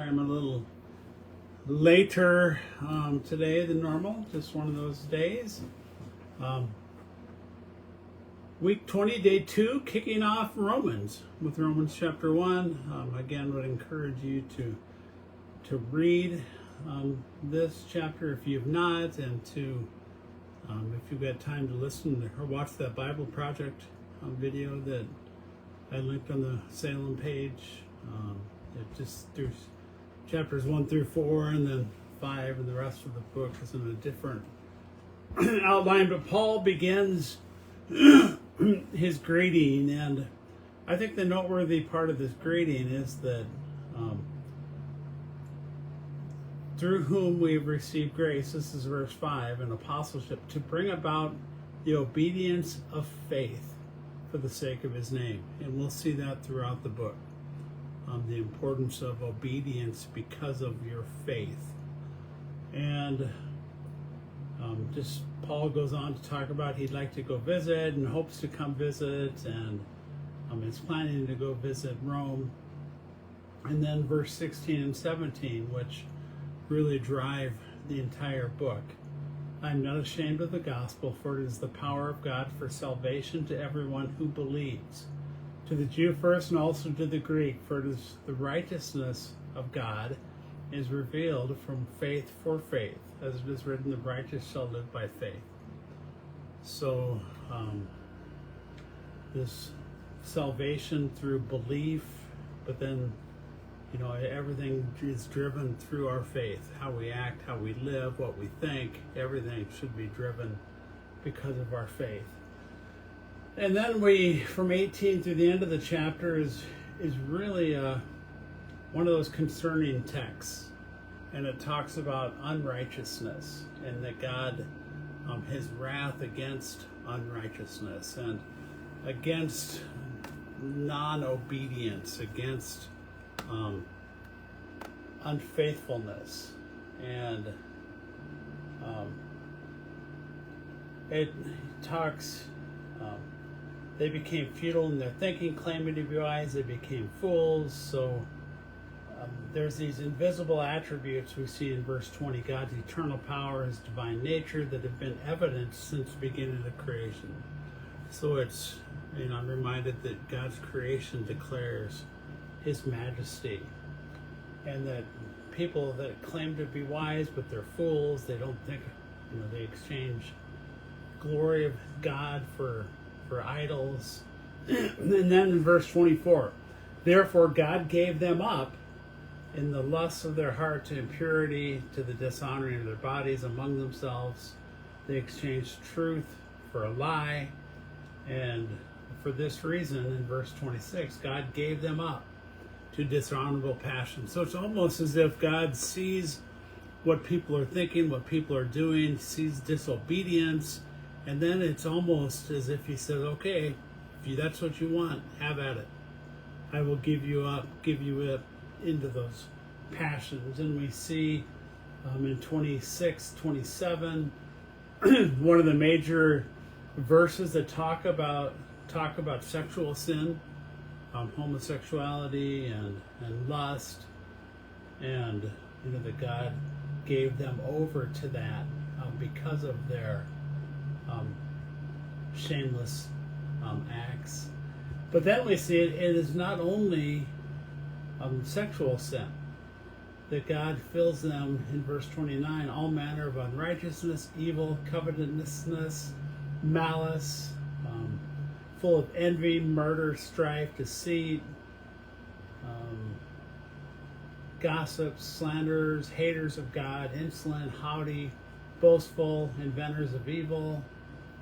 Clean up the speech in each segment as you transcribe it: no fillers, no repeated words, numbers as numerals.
Sorry, I'm a little later today than normal. Just one of those days. Week 20, day 2, kicking off Romans with Romans chapter 1. Again, would encourage you to read this chapter if you've not, and to if you've got time to listen or watch that Bible Project video that I linked on the Salem page. There's chapters 1 through 4, and then 5, and the rest of the book is in a different outline. But Paul begins his greeting, and I think the noteworthy part of this greeting is that through whom we have received grace, this is verse 5, and apostleship, to bring about the obedience of faith for the sake of his name. And we'll see that throughout the book, the importance of obedience because of your faith. And just Paul goes on to talk about he'd like to go visit and hopes to come visit, and is planning to go visit Rome. And then verse 16 and 17, which really drive the entire book. I'm not ashamed of the gospel, for it is the power of God for salvation to everyone who believes, to the Jew first and also to the Greek, for it is the righteousness of God is revealed from faith for faith, as it is written, the righteous shall live by faith. So this salvation through belief, but then everything is driven through our faith. How we act, how we live, what we think, everything should be driven because of our faith. And then from 18 through the end of the chapter is really one of those concerning texts. And it talks about unrighteousness, and that God, his wrath against unrighteousness, and against non-obedience, against unfaithfulness. And it talks, they became futile in their thinking, claiming to be wise, they became fools. So there's these invisible attributes we see in verse 20, God's eternal power, his divine nature, that have been evident since the beginning of creation. So I'm reminded that God's creation declares his majesty, and that people that claim to be wise but they're fools, they don't think, they exchange glory of God for idols. And then in verse 24, therefore God gave them up in the lusts of their heart to impurity, to the dishonoring of their bodies among themselves. They exchanged truth for a lie, and for this reason, in verse 26, God gave them up to dishonorable passion. So it's almost as if God sees what people are thinking, what people are doing, sees disobedience, and then it's almost as if he says, okay, if that's what you want, have at it. I will give you up into those passions. And we see in 26, 27, one of the major verses that talk about sexual sin, homosexuality and lust, and that God gave them over to that because of their shameless acts. But then we see it is not only sexual sin, that God fills them in verse 29, all manner of unrighteousness, evil, covetousness, malice, full of envy, murder, strife, deceit, gossips, slanderers, haters of God, insolent, haughty, boastful, inventors of evil,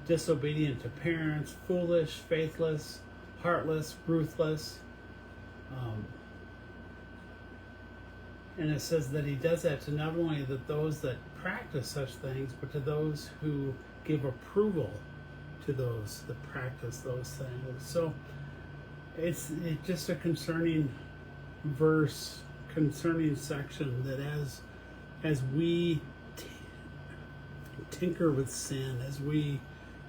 disobedient to parents, foolish, faithless, heartless, ruthless. And it says that he does that to not only those that practice such things, but to those who give approval to those that practice those things. So it's just a concerning verse, concerning section, that as we tinker with sin, as we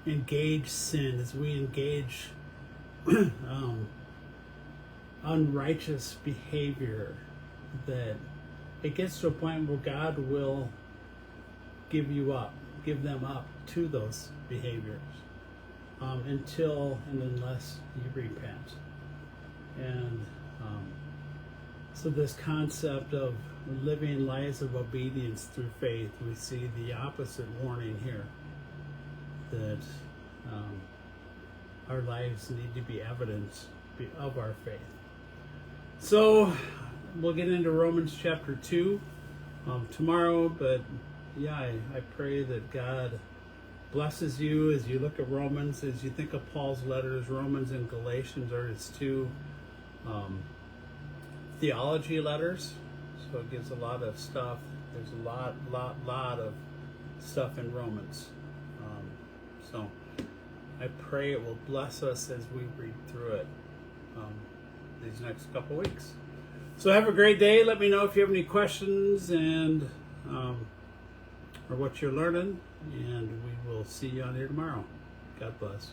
engage sin, as we engage unrighteous behavior, that it gets to a point where God will give them up to those behaviors until and unless you repent. And so this concept of living lives of obedience through faith, we see the opposite warning here, that our lives need to be evidence of our faith. So we'll get into Romans chapter 2 tomorrow, but yeah, I pray that God blesses you as you look at Romans, as you think of Paul's letters. Romans and Galatians are his two theology letters, so it gives a lot of stuff. There's a lot of stuff in Romans. So I pray it will bless us as we read through it these next couple weeks. So have a great day. Let me know if you have any questions and or what you're learning, and we will see you on here tomorrow. God bless.